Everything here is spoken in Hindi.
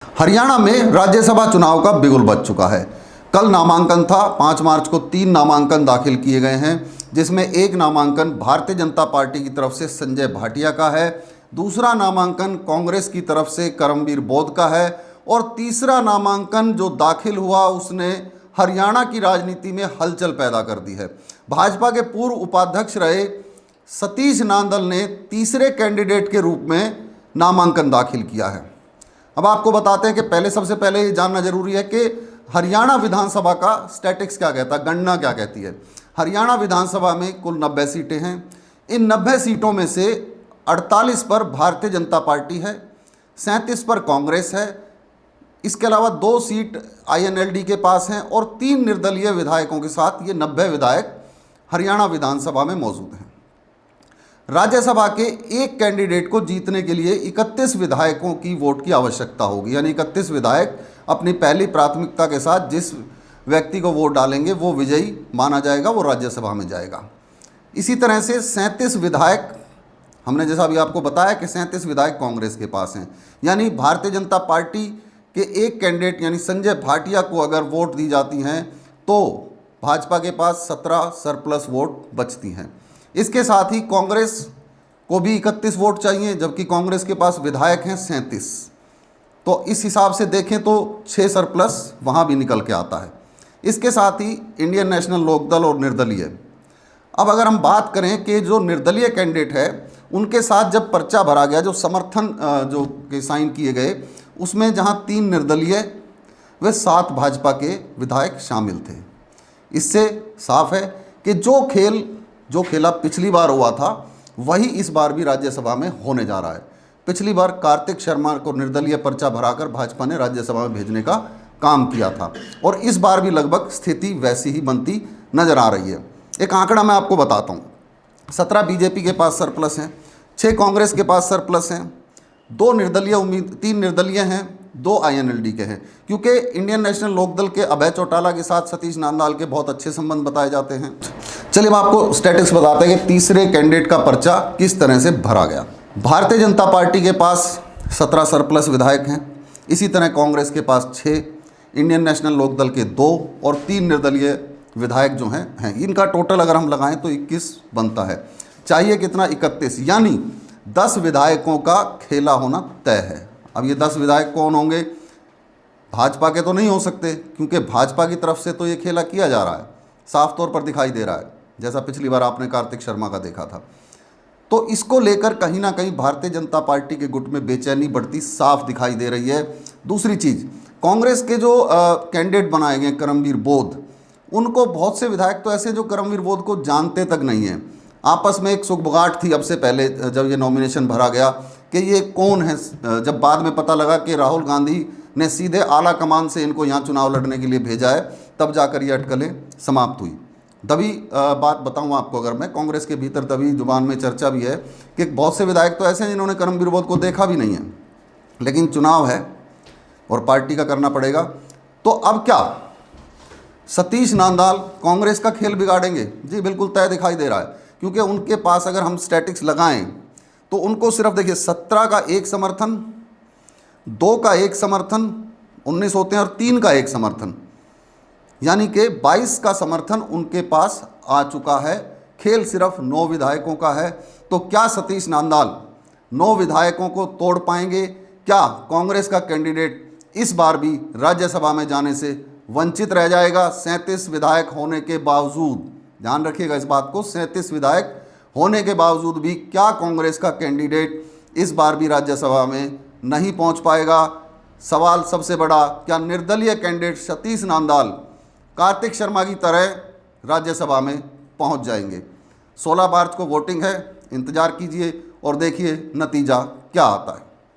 हरियाणा में राज्यसभा चुनाव का बिगुल बज चुका है। कल नामांकन था। 5 मार्च को 3 नामांकन दाखिल किए गए हैं, जिसमें एक नामांकन भारतीय जनता पार्टी की तरफ से संजय भाटिया का है, दूसरा नामांकन कांग्रेस की तरफ से करमवीर बोध का है और तीसरा नामांकन जो दाखिल हुआ उसने हरियाणा की राजनीति में हलचल पैदा कर दी है। भाजपा के पूर्व उपाध्यक्ष रहे सतीश नांदल ने तीसरे कैंडिडेट के रूप में नामांकन दाखिल किया है। अब आपको बताते हैं कि सबसे पहले ये जानना जरूरी है कि हरियाणा विधानसभा का स्टैटिक्स क्या कहता है, गणना क्या कहती है। हरियाणा विधानसभा में कुल 90 सीटें हैं। इन 90 सीटों में से 48 पर भारतीय जनता पार्टी है, 37 पर कांग्रेस है, इसके अलावा 2 सीट INLD के पास हैं और 3 निर्दलीय विधायकों के साथ ये 90 विधायक हरियाणा विधानसभा में मौजूद हैं। राज्यसभा के एक कैंडिडेट को जीतने के लिए 31 विधायकों की वोट की आवश्यकता होगी, यानी 31 विधायक अपनी पहली प्राथमिकता के साथ जिस व्यक्ति को वोट डालेंगे वो विजयी माना जाएगा, वो राज्यसभा में जाएगा। इसी तरह से 37 विधायक, हमने जैसा अभी आपको बताया कि 37 विधायक कांग्रेस के पास हैं, यानी भारतीय जनता पार्टी के एक कैंडिडेट यानी संजय भाटिया को अगर वोट दी जाती हैं तो भाजपा के पास 17 सरप्लस वोट बचती हैं। इसके साथ ही कांग्रेस को भी 31 वोट चाहिए, जबकि कांग्रेस के पास विधायक हैं 37। तो इस हिसाब से देखें तो 6 सरप्लस वहाँ भी निकल के आता है। इसके साथ ही इंडियन नेशनल लोकदल और निर्दलीय। अब अगर हम बात करें कि जो निर्दलीय कैंडिडेट है उनके साथ जब पर्चा भरा गया, जो समर्थन जो के साइन किए गए, उसमें जहाँ 3 निर्दलीय व 7 भाजपा के विधायक शामिल थे। इससे साफ है कि जो खेला पिछली बार हुआ था वही इस बार भी राज्यसभा में होने जा रहा है। पिछली बार कार्तिक शर्मा को निर्दलीय पर्चा भराकर भाजपा ने राज्यसभा में भेजने का काम किया था और इस बार भी लगभग स्थिति वैसी ही बनती नजर आ रही है। एक आंकड़ा मैं आपको बताता हूँ। 17 बीजेपी के पास सरप्लस हैं, 6 कांग्रेस के पास सरप्लस हैं, 3 निर्दलीय हैं, 2 INLD के हैं, क्योंकि इंडियन नेशनल लोकदल के अभय चौटाला के साथ सतीश नांदल के बहुत अच्छे संबंध बताए जाते हैं। चलिए, हम आपको स्टैटिक्स बताते हैं कि तीसरे कैंडिडेट का पर्चा किस तरह से भरा गया। भारतीय जनता पार्टी के पास 17 सरप्लस विधायक हैं, इसी तरह कांग्रेस के पास 6, इंडियन नेशनल लोकदल के 2 और 3 निर्दलीय विधायक जो हैं इनका टोटल अगर हम लगाएं तो 21 बनता है। चाहिए कितना? 31, यानी 10 विधायकों का खेला होना तय है। अब ये 10 विधायक कौन होंगे? भाजपा के तो नहीं हो सकते, क्योंकि भाजपा की तरफ से तो ये खेला किया जा रहा है, साफ तौर पर दिखाई दे रहा है, जैसा पिछली बार आपने कार्तिक शर्मा का देखा था। तो इसको लेकर कहीं ना कहीं भारतीय जनता पार्टी के गुट में बेचैनी बढ़ती साफ दिखाई दे रही है। दूसरी चीज़, कांग्रेस के जो कैंडिडेट बनाए गए करमवीर बोध, उनको बहुत से विधायक तो ऐसे जो करमवीर बोध को जानते तक नहीं हैं। आपस में एक सुगबुगाहट थी अब से पहले जब ये नॉमिनेशन भरा गया कि ये कौन है। जब बाद में पता लगा कि राहुल गांधी ने सीधे आला कमान से इनको यहाँ चुनाव लड़ने के लिए भेजा है, तब जाकर ये अटकलें समाप्त हुई। तभी बात बताऊँ आपको, अगर मैं कांग्रेस के भीतर तभी जुबान में चर्चा भी है कि बहुत से विधायक तो ऐसे हैं जिन्होंने करमवीर बोध को देखा भी नहीं है, लेकिन चुनाव है और पार्टी का करना पड़ेगा। तो अब क्या सतीश नांदल कांग्रेस का खेल बिगाड़ेंगे? जी बिल्कुल तय दिखाई दे रहा है, क्योंकि उनके पास अगर हम स्टैटिक्स लगाएं तो उनको सिर्फ देखिए 17 का 1 समर्थन, 2 का 1 समर्थन, 19 होते हैं और 3 का 1 समर्थन, यानी कि 22 का समर्थन उनके पास आ चुका है। खेल सिर्फ 9 विधायकों का है। तो क्या सतीश नांदल 9 विधायकों को तोड़ पाएंगे? क्या कांग्रेस का कैंडिडेट इस बार भी राज्यसभा में जाने से वंचित रह जाएगा? 37 विधायक होने के बावजूद, ध्यान रखिएगा इस बात को, 37 विधायक होने के बावजूद भी क्या कांग्रेस का कैंडिडेट इस बार भी राज्यसभा में नहीं पहुंच पाएगा? सवाल सबसे बड़ा, क्या निर्दलीय कैंडिडेट सतीश नांदल कार्तिक शर्मा की तरह राज्यसभा में पहुंच जाएंगे? 16 मार्च को वोटिंग है, इंतजार कीजिए और देखिए नतीजा क्या आता है।